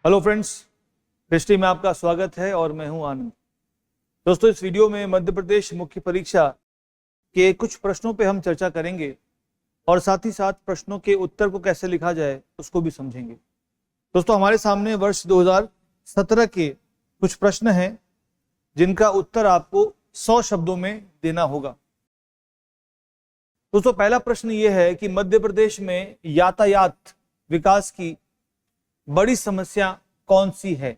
Hello friends, history में आपका स्वागत है और मैं हूं आनंद। दोस्तों, इस वीडियो में मध्य प्रदेश मुख्य परीक्षा के कुछ प्रश्नों पे हम चर्चा करेंगे और साथ ही साथ प्रश्नों के उत्तर को कैसे लिखा जाए उसको भी समझेंगे। दोस्तों, हमारे सामने वर्ष 2017 के कुछ प्रश्न हैं जिनका उत्तर आपको 100 शब्दों में देना होगा। दोस्तों, पहला प्रश्न ये है कि मध्य प्रदेश में यातायात विकास की बड़ी समस्या कौन सी है।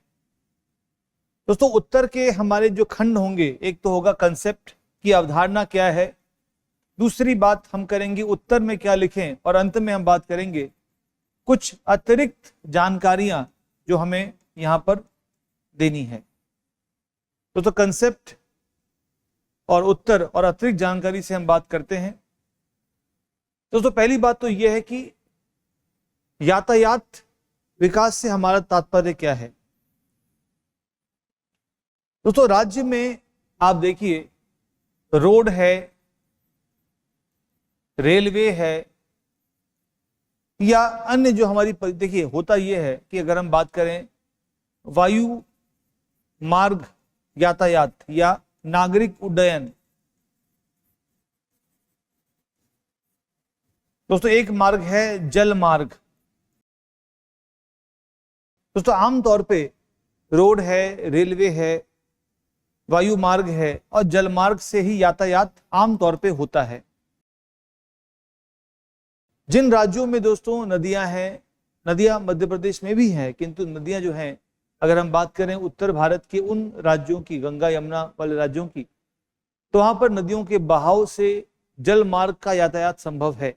दोस्तों, उत्तर के हमारे जो खंड होंगे, एक तो होगा कंसेप्ट की अवधारणा क्या है, दूसरी बात हम करेंगे उत्तर में क्या लिखें, और अंत में हम बात करेंगे कुछ अतिरिक्त जानकारियां जो हमें यहां पर देनी है। तो कंसेप्ट और उत्तर और अतिरिक्त जानकारी से हम बात करते हैं। दोस्तों, पहली बात तो यह है कि यातायात विकास से हमारा तात्पर्य क्या है। दोस्तों, राज्य में आप देखिए, रोड है, रेलवे है या अन्य जो हमारी, देखिए होता यह है कि अगर हम बात करें वायु मार्ग यातायात या नागरिक उड्डयन, दोस्तों एक मार्ग है जल मार्ग। दोस्तों, आमतौर पे रोड है, रेलवे है, वायु मार्ग है और जल मार्ग से ही यातायात आमतौर पे होता है। जिन राज्यों में दोस्तों नदियां हैं, नदियां मध्य प्रदेश में भी हैं, किंतु नदियां जो हैं, अगर हम बात करें उत्तर भारत के उन राज्यों की, गंगा यमुना वाले राज्यों की, तो वहां पर नदियों के बहाव से जल मार्ग का यातायात संभव है।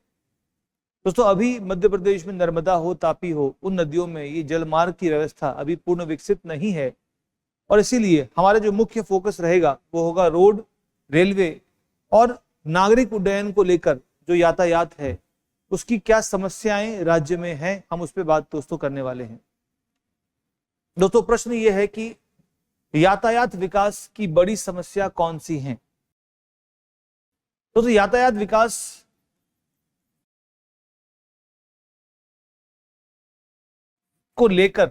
दोस्तों, अभी मध्य प्रदेश में नर्मदा हो, तापी हो, उन नदियों में ये जल मार्ग की व्यवस्था अभी पूर्ण विकसित नहीं है और इसीलिए हमारा जो मुख्य फोकस रहेगा वो होगा रोड, रेलवे और नागरिक उड्डयन को लेकर जो यातायात है उसकी क्या समस्याएं राज्य में हैं, हम उस पर बात दोस्तों करने वाले हैं। दोस्तों, प्रश्न ये है कि यातायात विकास की बड़ी समस्या कौन सी है। दोस्तों, यातायात विकास को लेकर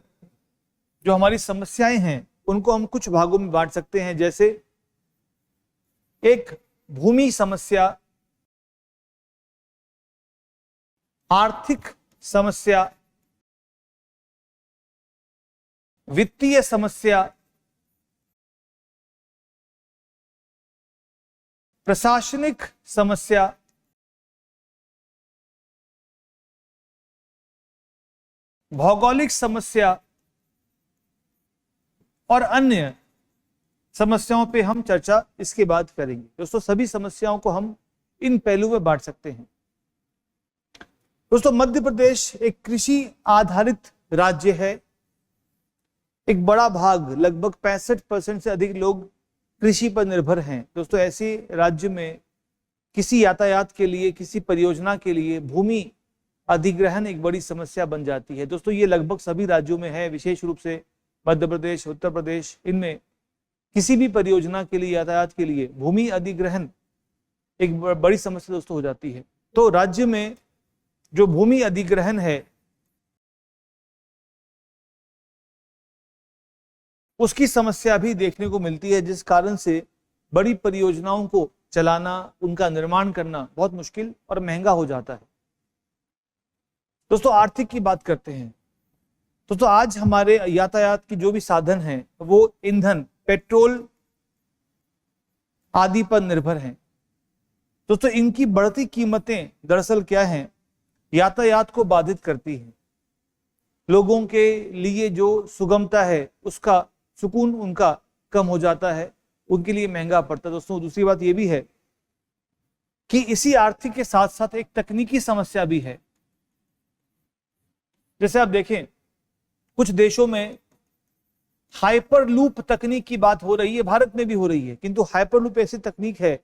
जो हमारी समस्याएं हैं उनको हम कुछ भागों में बांट सकते हैं, जैसे एक भूमि समस्या, आर्थिक समस्या, वित्तीय समस्या, प्रशासनिक समस्या, भौगोलिक समस्या और अन्य समस्याओं पे हम चर्चा इसके बाद करेंगे। दोस्तों, सभी समस्याओं को हम इन पहलुओं में बांट सकते हैं। दोस्तों, मध्य प्रदेश एक कृषि आधारित राज्य है। एक बड़ा भाग, लगभग 65% से अधिक लोग कृषि पर निर्भर हैं। दोस्तों, ऐसे राज्य में किसी यातायात के लिए, किसी परियोजना के लिए भूमि अधिग्रहण एक बड़ी समस्या बन जाती है। दोस्तों, ये लगभग सभी राज्यों में है, विशेष रूप से मध्य प्रदेश, उत्तर प्रदेश, इनमें किसी भी परियोजना के लिए, यातायात के लिए भूमि अधिग्रहण एक बड़ी समस्या दोस्तों हो जाती है। तो राज्य में जो भूमि अधिग्रहण है उसकी समस्या भी देखने को मिलती है, जिस कारण से बड़ी परियोजनाओं को चलाना, उनका निर्माण करना बहुत मुश्किल और महंगा हो जाता है। दोस्तों, आर्थिक की बात करते हैं। दोस्तों, आज हमारे यातायात की जो भी साधन हैं वो ईंधन, पेट्रोल आदि पर निर्भर हैं। दोस्तों, इनकी बढ़ती कीमतें दरअसल क्या हैं, यातायात को बाधित करती हैं। लोगों के लिए जो सुगमता है, उसका सुकून उनका कम हो जाता है, उनके लिए महंगा पड़ता है। दोस्तों, दूसरी बात ये भी है कि इसी आर्थिक के साथ साथ एक तकनीकी समस्या भी है। जैसे आप देखें, कुछ देशों में हाइपरलूप तकनीक की बात हो रही है, भारत में भी हो रही है, किंतु हाइपरलूप ऐसी तकनीक है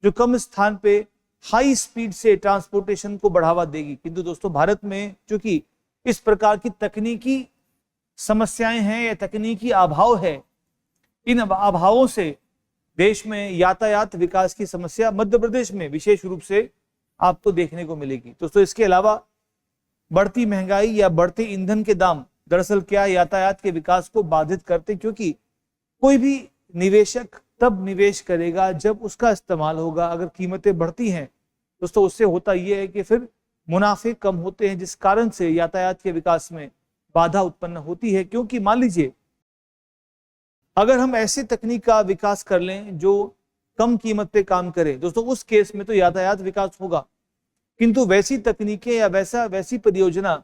जो कम स्थान पे हाई स्पीड से ट्रांसपोर्टेशन को बढ़ावा देगी। किंतु दोस्तों, भारत में चूंकि इस प्रकार की तकनीकी समस्याएं हैं या तकनीकी अभाव है, इन अभावों से देश में यातायात विकास की समस्या मध्य प्रदेश में विशेष रूप से आपको देखने को मिलेगी। दोस्तों, इसके अलावा बढ़ती महंगाई या बढ़ते ईंधन के दाम दरअसल क्या यातायात के विकास को बाधित करते, क्योंकि कोई भी निवेशक तब निवेश करेगा जब उसका इस्तेमाल होगा। अगर कीमतें बढ़ती हैं दोस्तों, उससे होता यह है कि फिर मुनाफे कम होते हैं, जिस कारण से यातायात के विकास में बाधा उत्पन्न होती है। क्योंकि मान लीजिए अगर हम ऐसी तकनीक का विकास कर लें जो कम कीमत पे काम करे दोस्तों, उस केस में तो यातायात विकास होगा। किंतु वैसी तकनीकें या वैसी परियोजना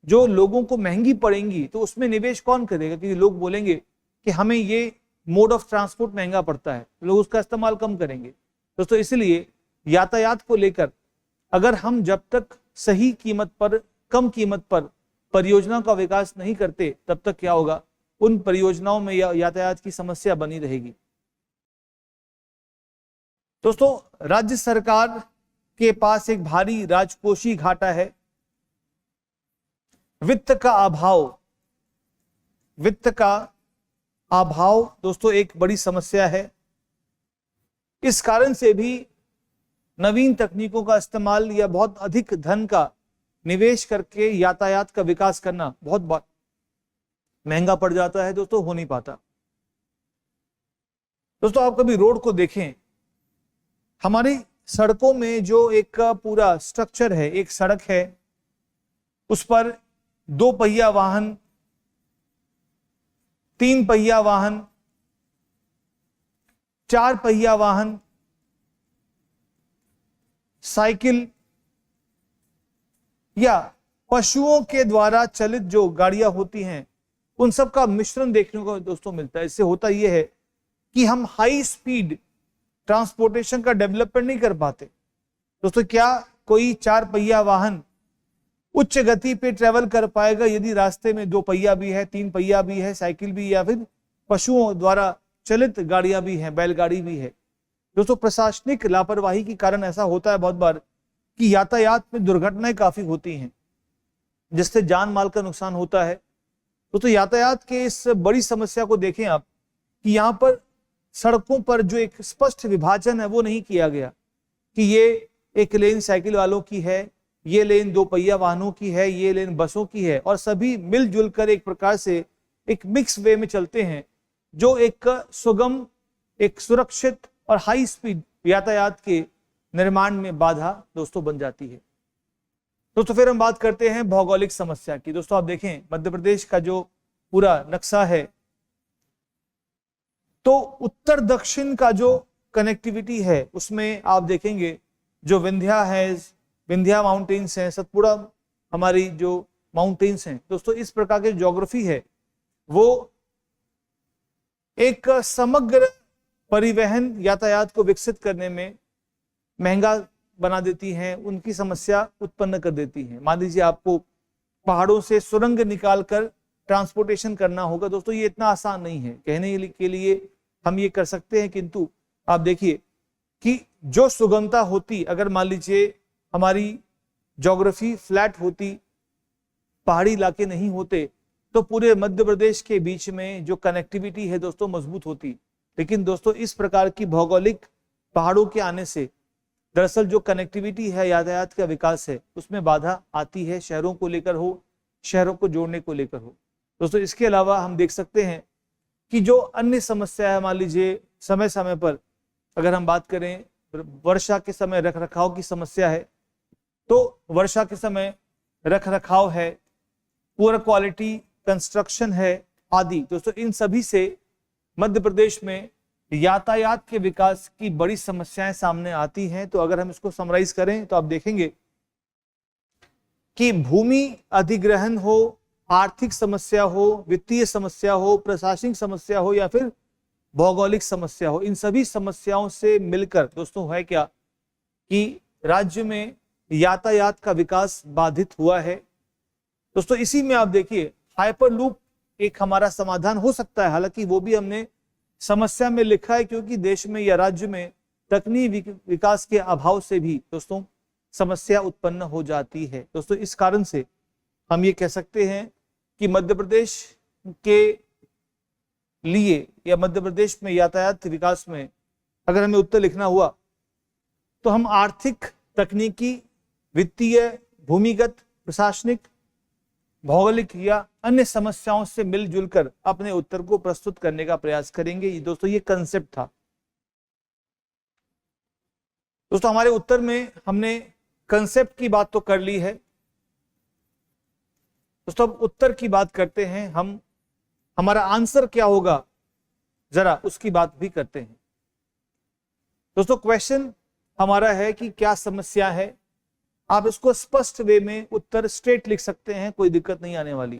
जो लोगों को महंगी पड़ेंगी, तो उसमें निवेश कौन करेगा? क्योंकि लोग बोलेंगे कि हमें ये मोड ऑफ ट्रांसपोर्ट महंगा पड़ता है, लोग उसका इस्तेमाल कम करेंगे दोस्तों। इसलिए यातायात को लेकर अगर हम जब तक सही कीमत पर, कम कीमत पर परियोजना का विकास नहीं करते, तब तक क्या होगा, उन परियोजनाओं में यातायात की समस्या बनी रहेगी। दोस्तों, राज्य सरकार के पास एक भारी राजकोषीय घाटा है। वित्त का अभाव दोस्तों एक बड़ी समस्या है। इस कारण से भी नवीन तकनीकों का इस्तेमाल या बहुत अधिक धन का निवेश करके यातायात का विकास करना बहुत महंगा पड़ जाता है दोस्तों, हो नहीं पाता। दोस्तों, आप कभी रोड को देखें, हमारी सड़कों में जो एक पूरा स्ट्रक्चर है, एक सड़क है, उस पर 2 पहिया वाहन, 3 पहिया वाहन, 4 पहिया वाहन, साइकिल या पशुओं के द्वारा चलित जो गाड़ियां होती हैं, उन सब का मिश्रण देखने को दोस्तों मिलता है। इससे होता यह है कि हम हाई स्पीड ट्रांसपोर्टेशन का डेवलपमेंट नहीं कर पाते दोस्तों। क्या कोई 4 पहिया वाहन उच्च गति पे ट्रेवल कर पाएगा यदि रास्ते में 2 पहिया भी है, 3 पहिया भी है, साइकिल भी, या फिर पशुओं द्वारा चलित गाड़ियां भी हैं, बैलगाड़ी भी है दोस्तों। प्रशासनिक लापरवाही के कारण ऐसा होता है बहुत बार कि यातायात में दुर्घटनाएं काफी होती हैं, जिससे जान माल का नुकसान होता है। तो यातायात के इस बड़ी समस्या को देखें आप कि यहाँ पर सड़कों पर जो एक स्पष्ट विभाजन है वो नहीं किया गया कि ये एक लेन साइकिल वालों की है, ये लेन 2 पहिया वाहनों की है, ये लेन बसों की है, और सभी मिलजुल कर एक प्रकार से एक मिक्स वे में चलते हैं, जो एक सुगम, एक सुरक्षित और हाई स्पीड यातायात के निर्माण में बाधा दोस्तों बन जाती है। दोस्तों, फिर हम बात करते हैं भौगोलिक समस्या की। दोस्तों, आप देखें मध्य प्रदेश का जो पूरा नक्शा है, तो उत्तर दक्षिण का जो कनेक्टिविटी है उसमें आप देखेंगे जो विंध्या माउंटेन्स हैं, सतपुड़ा हमारी जो माउंटेन्स हैं दोस्तों, इस प्रकार की ज्योग्राफी है वो एक समग्र परिवहन यातायात को विकसित करने में महंगा बना देती हैं, उनकी समस्या उत्पन्न कर देती हैं। मान लीजिए आपको पहाड़ों से सुरंग निकालकर ट्रांसपोर्टेशन करना होगा दोस्तों, ये इतना आसान नहीं है। कहने के लिए हम ये कर सकते हैं, किंतु आप देखिए कि जो सुगमता होती, अगर मान लीजिए हमारी ज्योग्राफी फ्लैट होती, पहाड़ी इलाके नहीं होते, तो पूरे मध्य प्रदेश के बीच में जो कनेक्टिविटी है दोस्तों मजबूत होती। लेकिन दोस्तों, इस प्रकार की भौगोलिक पहाड़ों के आने से दरअसल जो कनेक्टिविटी है, यातायात का विकास है, उसमें बाधा आती है, शहरों को लेकर हो, शहरों को जोड़ने को लेकर हो दोस्तों। इसके अलावा हम देख सकते हैं कि जो अन्य समस्या है, मान लीजिए समय समय पर अगर हम बात करें वर्षा के समय रख रखाव की समस्या है, तो वर्षा के समय रख रखाव है, पुअर क्वालिटी कंस्ट्रक्शन है आदि दोस्तों, इन सभी से मध्य प्रदेश में यातायात के विकास की बड़ी समस्याएं सामने आती हैं। तो अगर हम इसको समराइज करें तो आप देखेंगे कि भूमि अधिग्रहण हो, आर्थिक समस्या हो, वित्तीय समस्या हो, प्रशासनिक समस्या हो, या फिर भौगोलिक समस्या हो, इन सभी समस्याओं से मिलकर दोस्तों है क्या कि राज्य में यातायात का विकास बाधित हुआ है दोस्तों। इसी में आप देखिए हाइपर लूप एक हमारा समाधान हो सकता है, हालांकि वो भी हमने समस्या में लिखा है, क्योंकि देश में या राज्य में तकनीकी विकास के अभाव से भी दोस्तों समस्या उत्पन्न हो जाती है दोस्तों। इस कारण से हम ये कह सकते हैं कि मध्य प्रदेश के लिए या मध्य प्रदेश में यातायात विकास में अगर हमें उत्तर लिखना हुआ तो हम आर्थिक, तकनीकी, वित्तीय, भूमिगत, प्रशासनिक भौगोलिक या अन्य समस्याओं से मिलजुल कर अपने उत्तर को प्रस्तुत करने का प्रयास करेंगे। ये दोस्तों ये कंसेप्ट था। दोस्तों हमारे उत्तर में हमने कंसेप्ट की बात तो कर ली है। दोस्तों अब उत्तर की बात करते हैं हम, हमारा आंसर क्या होगा जरा उसकी बात भी करते हैं। दोस्तों क्वेश्चन हमारा है कि क्या समस्या है। आप इसको स्पष्ट वे में उत्तर स्ट्रेट लिख सकते हैं, कोई दिक्कत नहीं आने वाली।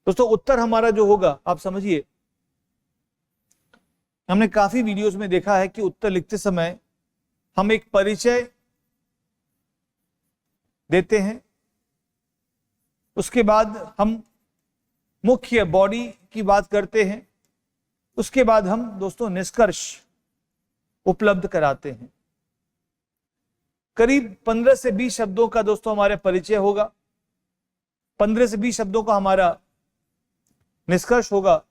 दोस्तों उत्तर हमारा जो होगा आप समझिए, हमने काफी वीडियोस में देखा है कि उत्तर लिखते समय हम एक परिचय देते हैं, उसके बाद हम मुख्य बॉडी की बात करते हैं, उसके बाद हम दोस्तों निष्कर्ष उपलब्ध कराते हैं। करीब 15 से 20 शब्दों का दोस्तों हमारा परिचय होगा, 15 से 20 शब्दों का हमारा निष्कर्ष होगा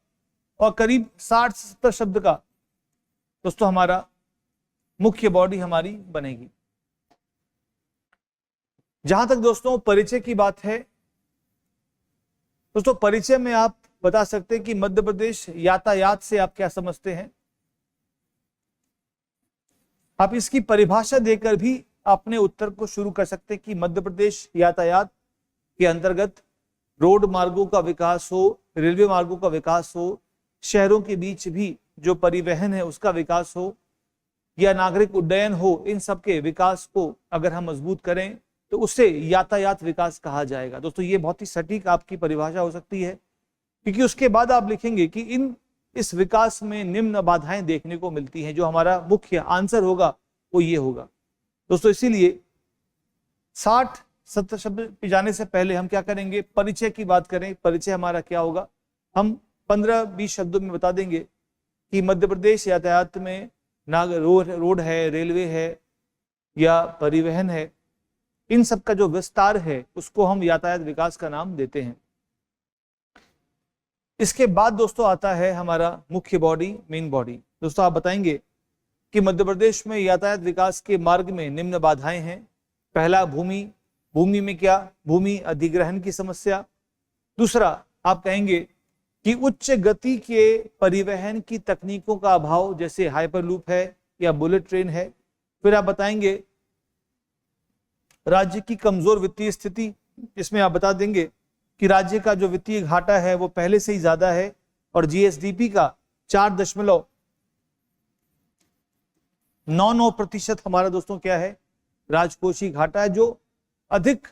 और करीब 60 से 70 शब्द का दोस्तों हमारा मुख्य बॉडी हमारी बनेगी। जहां तक दोस्तों परिचय की बात है, दोस्तों परिचय में आप बता सकते हैं कि मध्य प्रदेश यातायात से आप क्या समझते हैं। आप इसकी परिभाषा देकर भी अपने उत्तर को शुरू कर सकते हैं कि मध्य प्रदेश यातायात के अंतर्गत रोड मार्गों का विकास हो, रेलवे मार्गों का विकास हो, शहरों के बीच भी जो परिवहन है उसका विकास हो या नागरिक उड्डयन हो, इन सब के विकास को अगर हम मजबूत करें तो उसे यातायात विकास कहा जाएगा। दोस्तों ये बहुत ही सटीक आपकी परिभाषा हो सकती है, क्योंकि उसके बाद आप लिखेंगे कि इस विकास में निम्न बाधाएं देखने को मिलती हैं। जो हमारा मुख्य आंसर होगा वो ये होगा। दोस्तों इसीलिए 60-70 शब्द पे जाने से पहले हम क्या करेंगे, परिचय की बात करें। परिचय हमारा क्या होगा, हम 15-20 शब्दों में बता देंगे कि मध्य प्रदेश यातायात में रोड है, रेलवे है या परिवहन है, इन सब का जो विस्तार है उसको हम यातायात विकास का नाम देते हैं। इसके बाद दोस्तों आता है हमारा मुख्य बॉडी, मेन बॉडी। दोस्तों आप बताएंगे कि मध्य प्रदेश में यातायात विकास के मार्ग में निम्न बाधाएं हैं। पहला भूमि में क्या, भूमि अधिग्रहण की समस्या। दूसरा आप कहेंगे कि उच्च गति के परिवहन की तकनीकों का अभाव, जैसे हाइपरलूप है या बुलेट ट्रेन है। फिर आप बताएंगे राज्य की कमजोर वित्तीय स्थिति। इसमें आप बता देंगे कि राज्य का जो वित्तीय घाटा है वो पहले से ही ज्यादा है और जीएसडीपी का 4.99% हमारा दोस्तों क्या है, राजकोषीय घाटा है, जो अधिक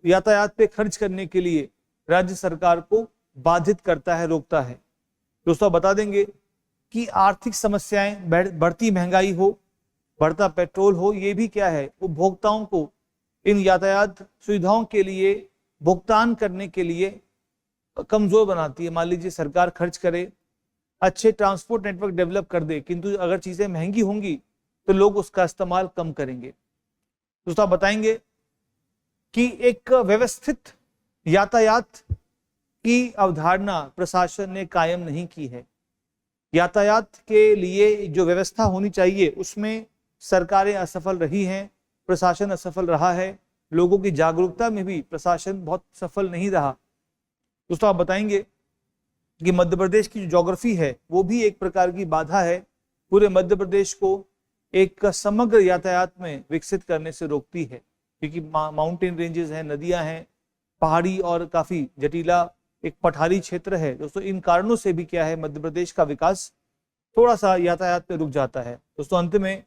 यातायात पे खर्च करने के लिए राज्य सरकार को बाधित करता है, रोकता है। दोस्तों बता देंगे कि आर्थिक समस्याएं, बढ़ती महंगाई हो, बढ़ता पेट्रोल हो, ये भी क्या है, उपभोक्ताओं को इन यातायात सुविधाओं के लिए भुगतान करने के लिए कमजोर बनाती है। मान लीजिए सरकार खर्च करे, अच्छे ट्रांसपोर्ट नेटवर्क डेवलप कर दे, किंतु अगर चीजें महंगी होंगी तो लोग उसका इस्तेमाल कम करेंगे। दोस्तों आप बताएंगे कि एक व्यवस्थित यातायात की अवधारणा प्रशासन ने कायम नहीं की है। यातायात के लिए जो व्यवस्था होनी चाहिए उसमें सरकारें असफल रही हैं, प्रशासन असफल रहा है, लोगों की जागरूकता में भी प्रशासन बहुत सफल नहीं रहा। दोस्तों आप बताएंगे कि मध्य प्रदेश की जो ज्योग्राफी है वो भी एक प्रकार की बाधा है, पूरे मध्य प्रदेश को एक समग्र यातायात में विकसित करने से रोकती है, क्योंकि माउंटेन रेंजेस हैं, नदियां हैं, पहाड़ी और काफी जटिला एक पठारी क्षेत्र है। दोस्तों इन कारणों से भी क्या है, मध्य प्रदेश का विकास थोड़ा सा यातायात में रुक जाता है। दोस्तों अंत में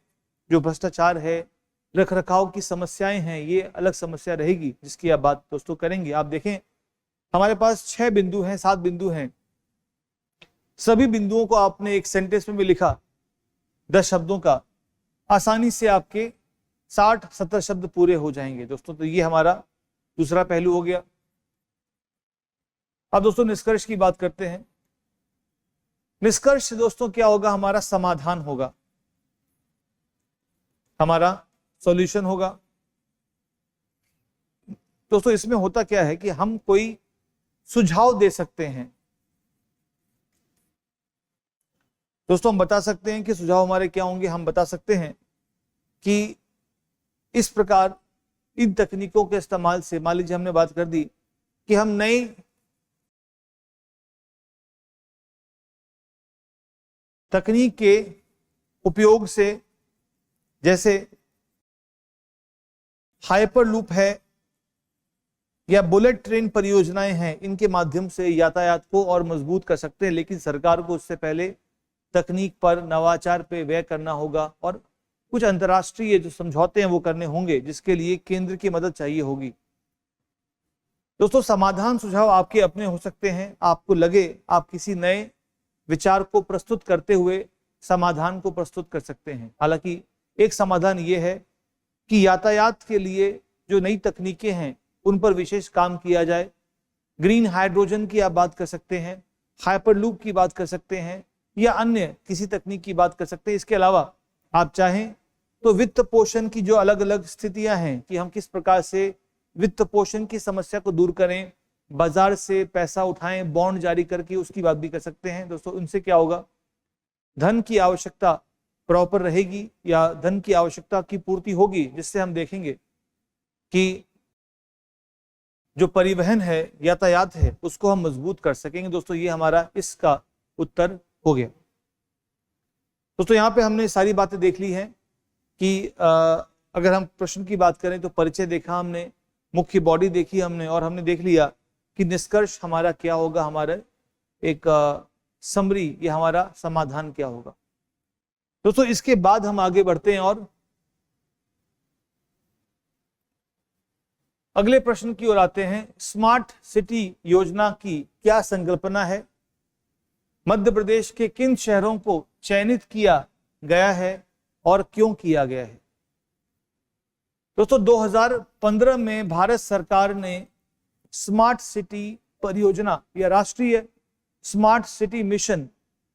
जो भ्रष्टाचार है, रख रखाव की समस्याएं हैं, ये अलग समस्या रहेगी जिसकी आप बात दोस्तों करेंगे। आप देखें हमारे पास 6 बिंदु हैं, 7 बिंदु हैं, सभी बिंदुओं को आपने एक सेंटेंस में भी लिखा 10 शब्दों का, आसानी से आपके 60-70 शब्द पूरे हो जाएंगे दोस्तों। तो ये हमारा दूसरा पहलू हो गया। अब दोस्तों निष्कर्ष की बात करते हैं। निष्कर्ष दोस्तों क्या होगा, हमारा समाधान होगा, हमारा सॉल्यूशन होगा। दोस्तों इसमें होता क्या है कि हम कोई सुझाव दे सकते हैं। दोस्तों हम बता सकते हैं कि सुझाव हमारे क्या होंगे। हम बता सकते हैं कि इस प्रकार इन तकनीकों के इस्तेमाल से, मान लीजिए हमने बात कर दी कि हम नई तकनीक के उपयोग से, जैसे हाइपरलूप है या बुलेट ट्रेन परियोजनाएं हैं, इनके माध्यम से यातायात को और मजबूत कर सकते हैं। लेकिन सरकार को उससे पहले तकनीक पर, नवाचार पे व्यय करना होगा और कुछ अंतर्राष्ट्रीय जो समझौते हैं वो करने होंगे, जिसके लिए केंद्र की मदद चाहिए होगी। दोस्तों, समाधान सुझाव आपके अपने हो सकते हैं। आपको लगे आप किसी नए विचार को प्रस्तुत करते हुए समाधान को प्रस्तुत कर सकते हैं। हालांकि एक समाधान ये है कि यातायात के लिए जो नई तकनीकें हैं उन पर विशेष काम किया जाए। ग्रीन हाइड्रोजन की आप बात कर सकते हैं, हाइपरलूप की बात कर सकते हैं, या अन्य किसी तकनीक की बात कर सकते हैं। इसके अलावा आप चाहें तो वित्त पोषण की जो अलग अलग स्थितियां हैं कि हम किस प्रकार से वित्त पोषण की समस्या को दूर करें, बाजार से पैसा उठाएं, बॉन्ड जारी करके, उसकी बात भी कर सकते हैं। दोस्तों, उनसे क्या होगा, धन की आवश्यकता प्रॉपर रहेगी या धन की आवश्यकता की पूर्ति होगी, जिससे हम देखेंगे कि जो परिवहन है, यातायात है, उसको हम मजबूत कर सकेंगे। दोस्तों, ये हमारा इसका उत्तर हो गया। दोस्तों, यहाँ पे हमने सारी बातें देख ली हैं कि अगर हम प्रश्न की बात करें तो परिचय देखा हमने, मुख्य बॉडी देखी हमने, और हमने देख लिया कि निष्कर्ष हमारा क्या होगा, हमारा एक समरी या हमारा समाधान क्या होगा। दोस्तों, इसके बाद हम आगे बढ़ते हैं और अगले प्रश्न की ओर आते हैं। स्मार्ट सिटी योजना की क्या संकल्पना है? मध्य प्रदेश के किन शहरों को चयनित किया गया है और क्यों किया गया है? दोस्तों, 2015 में भारत सरकार ने स्मार्ट सिटी परियोजना या राष्ट्रीय स्मार्ट सिटी मिशन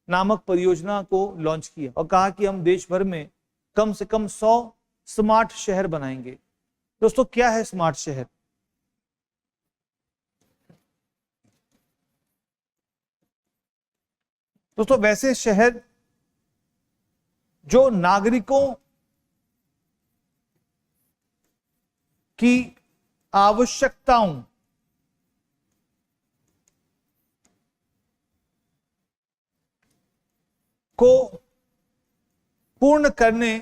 नामक परियोजना को लॉन्च किया और कहा कि हम देश भर में कम से कम 100 स्मार्ट शहर बनाएंगे। दोस्तों, क्या है स्मार्ट शहर? दोस्तों, वैसे शहर जो नागरिकों की आवश्यकताओं को पूर्ण करने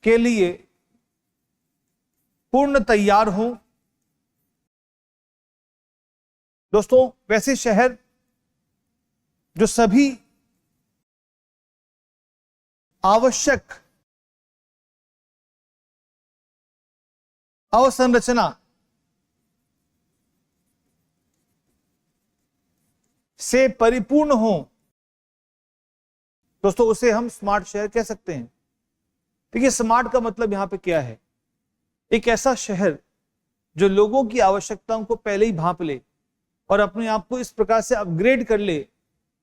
के लिए पूर्ण तैयार हो। दोस्तों, वैसे शहर जो सभी आवश्यक अवसंरचना से परिपूर्ण हो, दोस्तों उसे हम स्मार्ट शहर कह सकते हैं। देखिए, स्मार्ट का मतलब यहां पे क्या है? एक ऐसा शहर जो लोगों की आवश्यकताओं को पहले ही भांप ले और अपने आप को इस प्रकार से अपग्रेड कर ले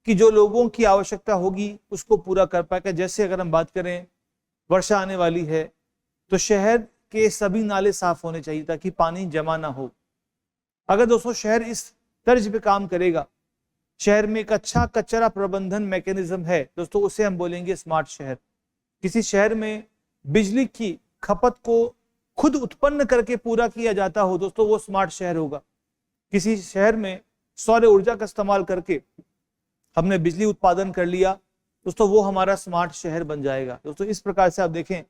कि जो लोगों की आवश्यकता होगी उसको पूरा कर पाएगा। जैसे अगर हम बात करें, वर्षा आने वाली है तो शहर के सभी नाले साफ होने चाहिए ताकि पानी जमा ना हो। अगर दोस्तों शहर इस तर्ज पे काम करेगा, शहर में एक अच्छा कचरा प्रबंधन मैकेनिज्म है, दोस्तों उसे हम बोलेंगे स्मार्ट शहर। किसी शहर में बिजली की खपत को खुद उत्पन्न करके पूरा किया जाता हो, दोस्तों वो स्मार्ट शहर होगा। किसी शहर में सौर ऊर्जा का इस्तेमाल करके हमने बिजली उत्पादन कर लिया, दोस्तों वो हमारा स्मार्ट शहर बन जाएगा। दोस्तों इस प्रकार से आप देखें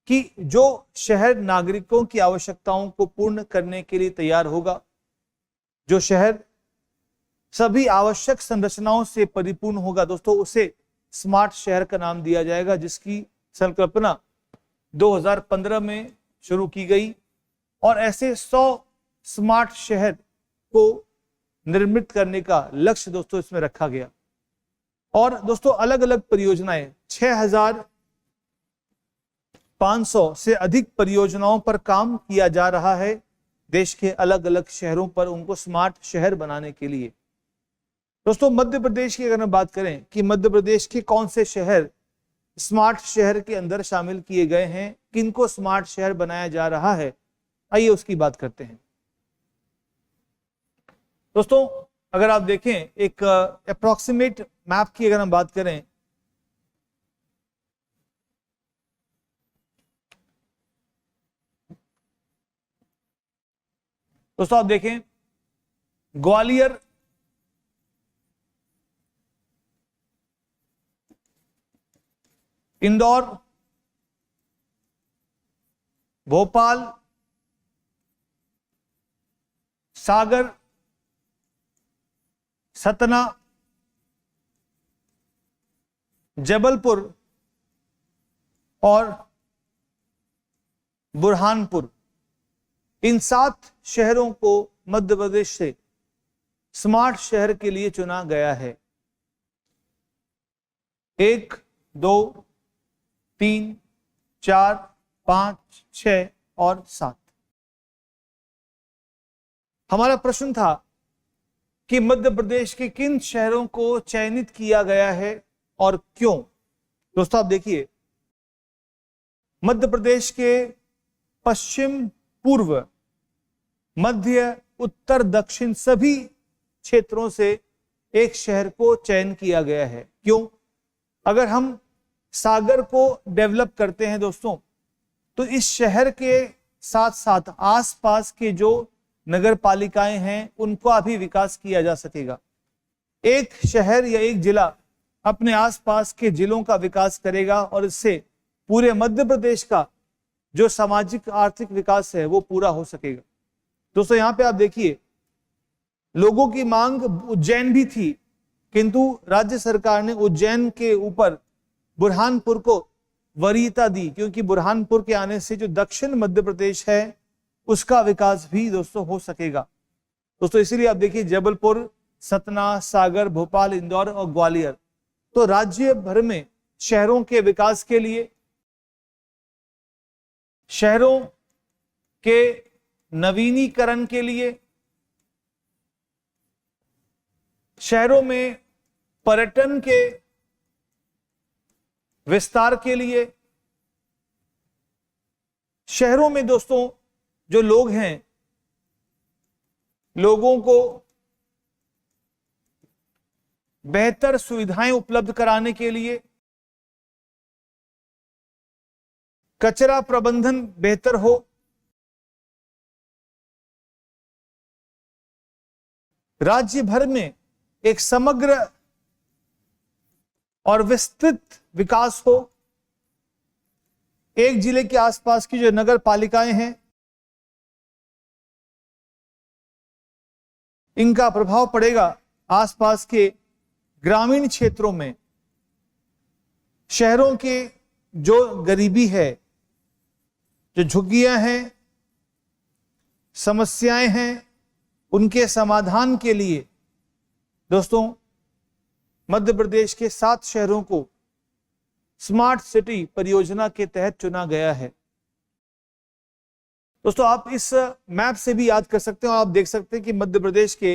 कि जो शहर नागरिकों की आवश्यकताओं को पूर्ण करने के लिए तैयार होगा, जो शहर सभी आवश्यक संरचनाओं से परिपूर्ण होगा, दोस्तों उसे स्मार्ट शहर का नाम दिया जाएगा, जिसकी संकल्पना 2015 में शुरू की गई और ऐसे 100 स्मार्ट शहर को निर्मित करने का लक्ष्य दोस्तों इसमें रखा गया। और दोस्तों अलग अलग परियोजनाएं, 6500 से अधिक परियोजनाओं पर काम किया जा रहा है देश के अलग अलग शहरों पर, उनको स्मार्ट शहर बनाने के लिए। दोस्तों मध्य प्रदेश की अगर हम बात करें कि मध्य प्रदेश के कौन से शहर स्मार्ट शहर के अंदर शामिल किए गए हैं, किनको स्मार्ट शहर बनाया जा रहा है, आइए उसकी बात करते हैं। दोस्तों अगर आप देखें एक अप्रॉक्सीमेट मैप की अगर हम बात करें, दोस्तों आप देखें, ग्वालियर, इंदौर, भोपाल, सागर, सतना, जबलपुर और बुरहानपुर, इन 7 शहरों को मध्य प्रदेश से स्मार्ट शहर के लिए चुना गया है। 1, 2, 3, 4, 5, 6 और 7। हमारा प्रश्न था कि मध्य प्रदेश के किन शहरों को चयनित किया गया है और क्यों। दोस्तों आप देखिए, मध्य प्रदेश के पश्चिम, पूर्व, मध्य, उत्तर, दक्षिण सभी क्षेत्रों से एक शहर को चयन किया गया है। क्यों? अगर हम सागर को डेवलप करते हैं दोस्तों, तो इस शहर के साथ साथ आसपास के जो नगर पालिकाएं हैं उनका भी विकास किया जा सकेगा। एक शहर या एक जिला अपने आसपास के जिलों का विकास करेगा और इससे पूरे मध्य प्रदेश का जो सामाजिक आर्थिक विकास है वो पूरा हो सकेगा। दोस्तों यहां पे आप देखिए, लोगों की मांग उज्जैन भी थी, किंतु राज्य सरकार ने उज्जैन के ऊपर बुरहानपुर को वरीयता दी, क्योंकि बुरहानपुर के आने से जो दक्षिण मध्य प्रदेश है उसका विकास भी दोस्तों हो सकेगा। दोस्तों इसीलिए आप देखिए, जबलपुर, सतना, सागर, भोपाल, इंदौर और ग्वालियर, तो राज्य भर में शहरों के विकास के लिए, शहरों के नवीनीकरण के लिए, शहरों में पर्यटन के विस्तार के लिए, शहरों में दोस्तों जो लोग हैं, लोगों को बेहतर सुविधाएं उपलब्ध कराने के लिए, कचरा प्रबंधन बेहतर हो, राज्य भर में एक समग्र और विस्तृत विकास हो, एक जिले के आसपास की जो नगर पालिकाएं हैं इनका प्रभाव पड़ेगा आसपास के ग्रामीण क्षेत्रों में। शहरों के जो गरीबी है, जो झुग्गियां हैं, समस्याएं हैं, उनके समाधान के लिए दोस्तों मध्य प्रदेश के 7 शहरों को स्मार्ट सिटी परियोजना के तहत चुना गया है। दोस्तों आप इस मैप से भी याद कर सकते हो, आप देख सकते हैं कि मध्य प्रदेश के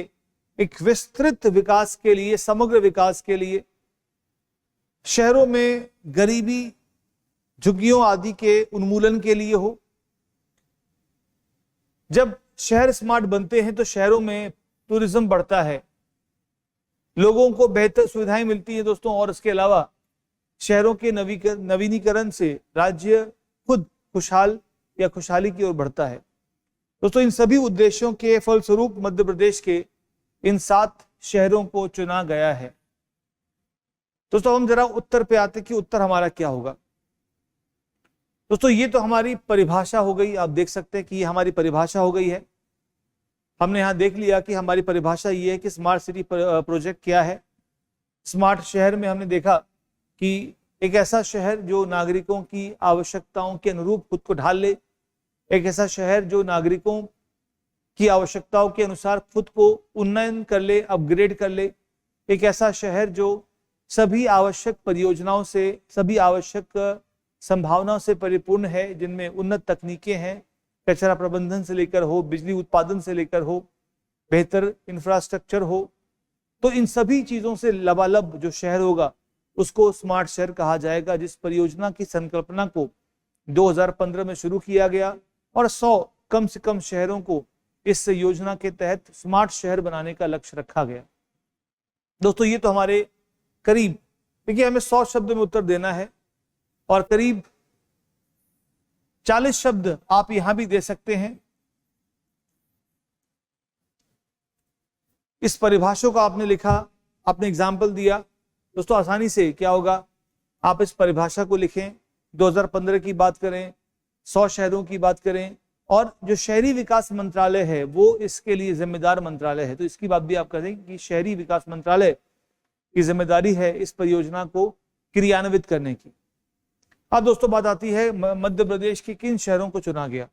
एक विस्तृत विकास के लिए, समग्र विकास के लिए, शहरों में गरीबी, झुग्गियों आदि के उन्मूलन के लिए हो। जब शहर स्मार्ट बनते हैं तो शहरों में टूरिज्म बढ़ता है, लोगों को बेहतर सुविधाएं मिलती है दोस्तों, और इसके अलावा शहरों के नवीनीकरण से राज्य खुद खुशहाल या खुशहाली की ओर बढ़ता है। दोस्तों इन सभी उद्देश्यों के फलस्वरूप मध्य प्रदेश के इन 7 शहरों को चुना गया है। दोस्तों हम जरा उत्तर पे आते कि उत्तर हमारा क्या होगा। दोस्तों ये तो हमारी परिभाषा हो गई, आप देख सकते हैं कि ये हमारी परिभाषा हो गई है। हमने यहां देख लिया कि हमारी परिभाषा ये है कि स्मार्ट सिटी प्रोजेक्ट क्या है। स्मार्ट शहर में हमने देखा कि एक ऐसा शहर जो नागरिकों की आवश्यकताओं के अनुरूप खुद को ढाल ले, एक ऐसा शहर जो नागरिकों की आवश्यकताओं के अनुसार खुद को उन्नयन कर ले, अपग्रेड कर ले, एक ऐसा शहर जो सभी आवश्यक परियोजनाओं से, सभी आवश्यक संभावनाओं से परिपूर्ण है, जिनमें उन्नत तकनीकें हैं, कचरा प्रबंधन से लेकर हो, बिजली उत्पादन से लेकर हो, बेहतर इंफ्रास्ट्रक्चर हो। तो इन सभी चीजों से लबालब जो शहर होगा उसको स्मार्ट शहर कहा जाएगा, जिस परियोजना की संकल्पना को 2015 में शुरू किया गया और 100 कम से कम शहरों को इस योजना के तहत स्मार्ट शहर बनाने का लक्ष्य रखा गया। दोस्तों ये तो हमारे करीब, देखिए हमें 100 शब्द में उत्तर देना है और करीब 40 शब्द आप यहां भी दे सकते हैं। इस परिभाषा को आपने लिखा, आपने एग्जाम्पल दिया। दोस्तों आसानी से क्या होगा, आप इस परिभाषा को लिखें, 2015 की बात करें, 100 शहरों की बात करें, और जो शहरी विकास मंत्रालय है वो इसके लिए जिम्मेदार मंत्रालय है, तो इसकी बात भी आप करें कि शहरी विकास मंत्रालय की जिम्मेदारी है इस परियोजना को क्रियान्वित करने की। अब दोस्तों बात आती है मध्य प्रदेश के किन शहरों को चुना गया।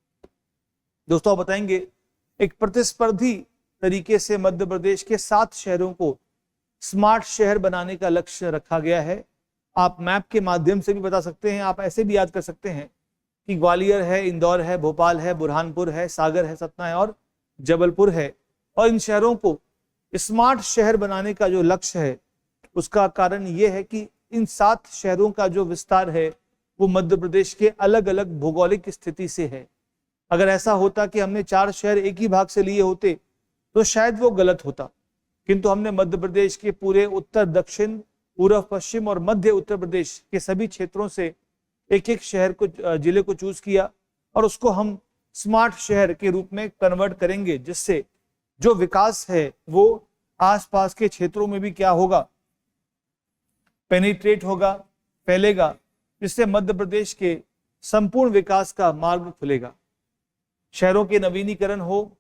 दोस्तों आप बताएंगे, एक प्रतिस्पर्धी तरीके से मध्य प्रदेश के 7 शहरों को स्मार्ट शहर बनाने का लक्ष्य रखा गया है। आप मैप के माध्यम से भी बता सकते हैं, आप ऐसे भी याद कर सकते हैं कि ग्वालियर है, इंदौर है, भोपाल है, बुरहानपुर है, सागर है, सतना है और जबलपुर है। और इन शहरों को स्मार्ट शहर बनाने का जो लक्ष्य है उसका कारण ये है कि इन 7 शहरों का जो विस्तार है वो मध्य प्रदेश के अलग अलग भौगोलिक स्थिति से है। अगर ऐसा होता कि हमने 4 शहर एक ही भाग से लिए होते तो शायद वो गलत होता, किंतु हमने मध्य प्रदेश के पूरे उत्तर, दक्षिण, पूर्व, पश्चिम और मध्य उत्तर प्रदेश के सभी क्षेत्रों से एक एक शहर को, जिले को चूज किया और उसको हम स्मार्ट शहर के रूप में कन्वर्ट करेंगे, जिससे जो विकास है वो आसपास के क्षेत्रों में भी क्या होगा, पेनिट्रेट होगा, फैलेगा, जिससे मध्य प्रदेश के संपूर्ण विकास का मार्ग खुलेगा। शहरों के नवीनीकरण हो,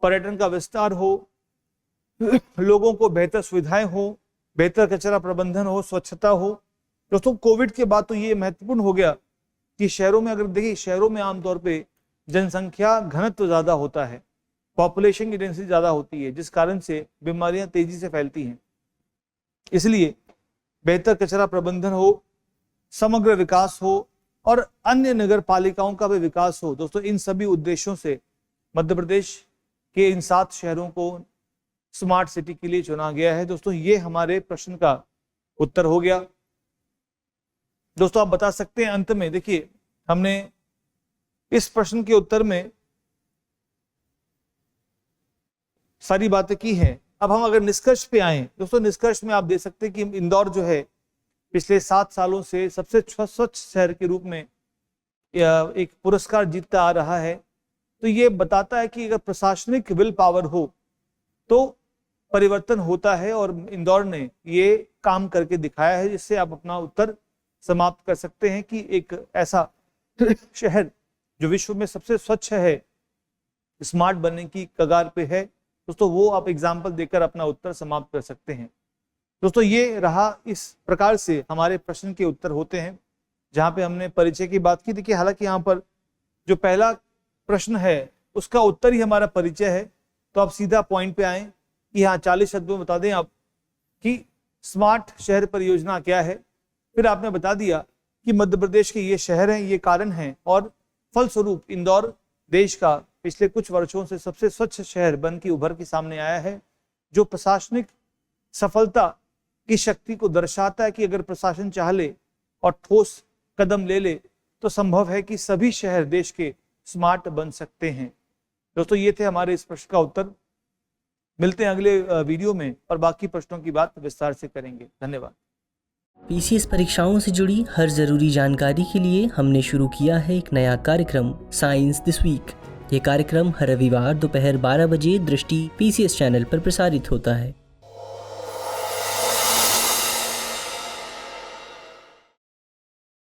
पर्यटन का विस्तार हो, लोगों को बेहतर सुविधाएं हो, बेहतर कचरा प्रबंधन हो, स्वच्छता हो। दोस्तों कोविड के बाद तो ये महत्वपूर्ण हो गया कि शहरों में, अगर देखिए शहरों में आमतौर पे जनसंख्या घनत्व ज्यादा होता है, पॉपुलेशन की डेंसिटी ज्यादा होती है, जिस कारण से बीमारियां तेजी से फैलती हैं। इसलिए बेहतर कचरा प्रबंधन हो, समग्र विकास हो और अन्य नगर पालिकाओं का भी विकास हो। दोस्तों इन सभी उद्देश्यों से मध्य प्रदेश के इन 7 शहरों को स्मार्ट सिटी के लिए चुना गया है। दोस्तों ये हमारे प्रश्न का उत्तर हो गया। दोस्तों आप बता सकते हैं अंत में, देखिए हमने इस प्रश्न के उत्तर में सारी बातें की हैं। अब हम अगर निष्कर्ष पे आए, दोस्तों निष्कर्ष में आप देख सकते हैं कि इंदौर जो है पिछले 7 सालों से सबसे स्वच्छ शहर के रूप में एक पुरस्कार जीतता आ रहा है। तो ये बताता है कि अगर प्रशासनिक विल पावर हो तो परिवर्तन होता है, और इंदौर ने ये काम करके दिखाया है, जिससे आप अपना उत्तर समाप्त कर सकते हैं कि एक ऐसा शहर जो विश्व में सबसे स्वच्छ है, स्मार्ट बनने की कगार पे है। दोस्तों वो आप एग्जाम्पल देकर अपना उत्तर समाप्त कर सकते हैं। दोस्तों ये रहा, इस प्रकार से हमारे प्रश्न के उत्तर होते हैं, जहां पे हमने परिचय की बात की। देखिए हालांकि यहाँ पर जो पहला प्रश्न है उसका उत्तर ही हमारा परिचय है, तो आप सीधा पॉइंट पे आए कि हाँ 40 शब्दों में बता दें आप कि स्मार्ट शहर परियोजना क्या है। फिर आपने बता दिया कि मध्य प्रदेश के ये शहर हैं, ये कारण हैं, और फलस्वरूप इंदौर देश का पिछले कुछ वर्षों से सबसे स्वच्छ शहर बन के उभर के सामने आया है, जो प्रशासनिक सफलता की शक्ति को दर्शाता है कि अगर प्रशासन चाह ले और ठोस कदम ले ले तो संभव है कि सभी शहर देश के स्मार्ट बन सकते हैं। दोस्तों ये थे हमारे इस प्रश्न का उत्तर। मिलते हैं अगले वीडियो में और बाकी प्रश्नों की बात विस्तार से करेंगे। धन्यवाद। पीसीएस परीक्षाओं से जुड़ी हर जरूरी जानकारी के लिए हमने शुरू किया है एक नया कार्यक्रम, साइंस दिस वीक। ये कार्यक्रम हर रविवार दोपहर 12 बजे दृष्टि पीसीएस चैनल पर प्रसारित होता है।